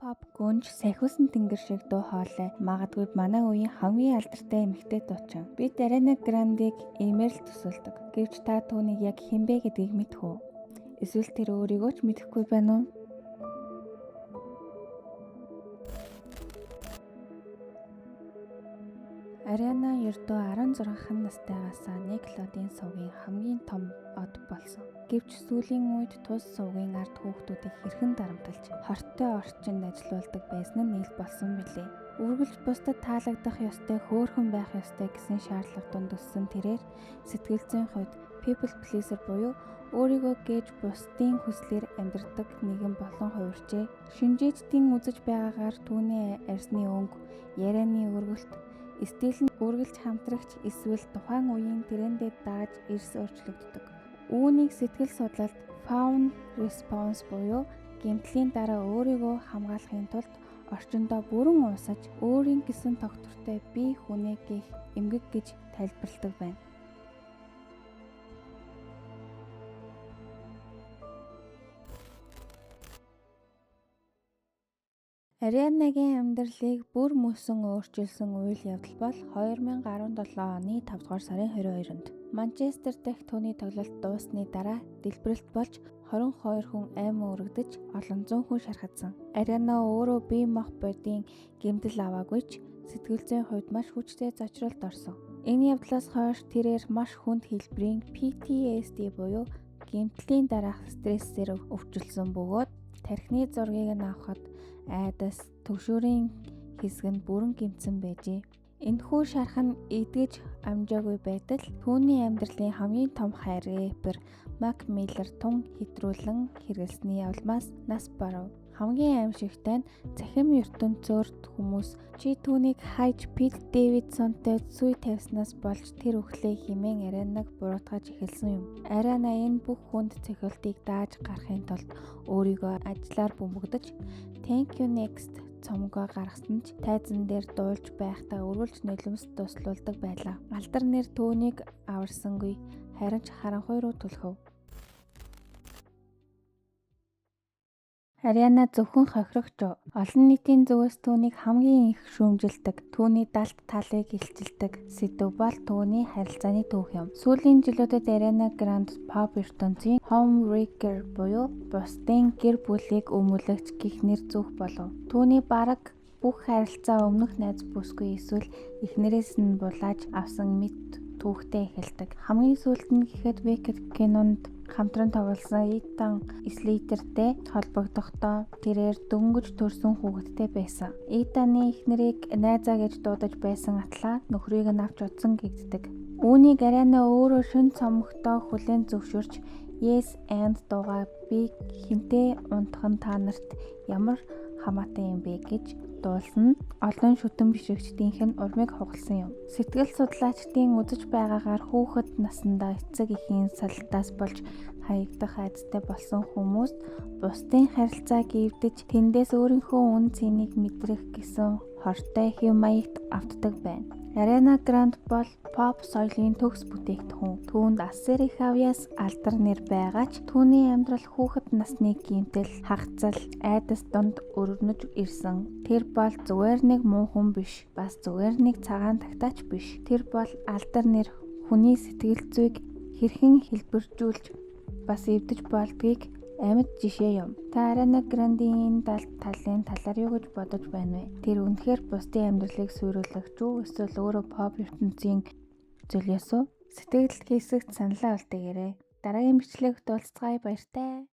Pop гүнж сахиусан тэнгэр шиг дуу хоолой магадгүй манай үеийн хамгийн алдартай эмэгтэй дуучин. Бид Ariana Grande-ийг иймээр л төсөөлдөг. Гэвч та түүнийг яг хэн бэ гэдгийг мэдэх үү? Эсвэл тэр өөрийгөө ч мэдэхгүй байна уу? Ariana ердөө 16 настайгаас Nickelodeon сувгийн хамгийн том од болсон. Гэвч сүүлийн үед тус сувгийн ард хүүхдүүдийг хэрхэн дарамтлаж хортой орчинд ажилуулдаг байсан нь ил болсон билээ. Үргэлж бусдад таалагдах ёстой, хөөрхөн байх ёстой гэсэн шаардлага донд өссөн тэрээр сэтгэл зүйн хувьд people pleaser буюу өөрийгөө гээж бусдын хүслээр амьдрдаг нэгэн болон хувирчээ. Шинжээчдийн үзэж байгаагаар түүний арьсны өнгө, ярианы өргөлт, стил нь үргэлж хамтрагч эсвэл тухайн үеийн трендэд дааж эрс өөрчлөгддөг. Үүнийг сэтгэл судлалд fawn response буюу гэмтлийн дараа өөрийгөө хамгаалахын тулд орчиндөө бүрэн уусаж өөрийн гэсэн тогтвортой бие хүнээ гээх эмгэг гэж тайлбарладаг байна. Ariana-гийн амьдралыг бүр мөсөн өөрчилсөн үйл явдал бол 2017 оны 5 дугаар сарын 22-нд Манчестер дахь түүний тоглолт дууссаны дараа дэлбэрэлт болж 22 хүн аймаа өргөдөж олон зуун хүн шархадсан. Ariana өөрөө бие мах бодийн гэмтэл аваагүй ч сэтгэл зүйн хувьд маш хүчтэй зочролд орсон. Энэ явдлаас хойш тэрээр маш хүнд хэлбэрийн PTSD буюу гэмтлийн дараах стрессээр өвчлсөн бөгөөд тархины зургийг нь авахад айдас төгшөөрийн хэсгэнд бүрэн гэмтсэн байжээ. Энэхүү шархан эдгэж амжаагүй байтал түүний амьдралын хамгийн том хайр рэпер Mac Miller тун хэтрүүлэн хэрэглэсний явдмаас нас барав. Хамгийн аимшигтай нь цахим ертөнцөөр хүмүүс чи түүнийг хайж Pete Davidsonтой зүй тавьснаас болж тэр өглөө хэмээн Ariana-г буруутгаж эхэлсэн юм. Ariana энэ бүх хүнд цохилтыг дааж гарахын тулд өөрийгөө ажлаар бөмбөгдөж Thank You Next цомгоо гаргасан ч тайзан дээр дуулж байхдаа үргэлж нулимс туслуулдаг байлаа. Алдар нэр түүнийг аварсангүй, харин ч харанхуй руу түлхэв. Ariana зөвхөн хохирогч уу. Олон нийтийн зүгээс түүнийг хамгийн их шүүмжилдэг, түүний далд талыг илчилдэг сэдв бол түүний харилцааны түүх юм. Сүүлийн жилүүдэд Ariana Grande pop ертөнцийн homewrecker буюу бусдын гэр бүлийг өмүүлэгч гэх нэр зүүх болов. Түүний бараг бүх харилцаа өмнөх найз бүсгүй эсвэл эхнэрээс нь булааж авсан мэт түүхтэй эхэлдэг. Хамгийн сүүлд нь гэхэд Wicked кинонд хамтран тоглосон Ethan Slater-тэй холбогдохдоо тэрээр дөнгөж төрсөн хүүхэдтэй байсан. Ethan-ы эхнэрийг найзаа гэж дуудаж байсан атлаа нөхрийг нь авч удсан гэгддэг. Үүнийг Ariana өөрөө шөнө цомогтоо хүлээн зөвшөөрч Yes and дуугаа би хинтээ унтхан та нарт ямар хамаатай юм бэ гэж дуулсан нь олон шүтэн бишрэгчдийнх нь урмыг хугалсан юм. Сэтгэл судлаачдын үзэж байгаагаар хүүхэд насндаа эцэг эхийн салдаас болж хаягдах айдастай болсон хүмүүс бусдын харилцааг эвдэж тэндээс өөрийнхөө үн цэнийг мэдрэх гэсэн хортой хэв маягт автдаг байна. Ariana Grande бол pop соёлын төгс бүтээгдэхүүн. Түүнд Асер их авьяас алдар нэр байгаа ч түүний амьдрал хүүхэд насны гэмтэл, хагацал, айдас донд өргөнөж ирсэн. Тэр бол зүгээр нэг муу хүн биш, бас зүгээр нэг цагаан тагтаач биш. Тэр бол алдар нэр хүний сэтгэл зүйг хэрхэн хэлбэржүүлж бас эвдэж болдгийг амьд жишээ юм. Та Ariana Grande-ийн далд талын талаар юу гэж бодож байна вэ? Тэр үнэхээр бусдын амьдралыг суйруулагч үү? Эсвэл өөрөө pop ертөнцийн зөлөөс үү? Сэтгэл хэсэгт саналаа үлдээгээрэй. Дараагийн бичлэгт уулзцаая, баяртай.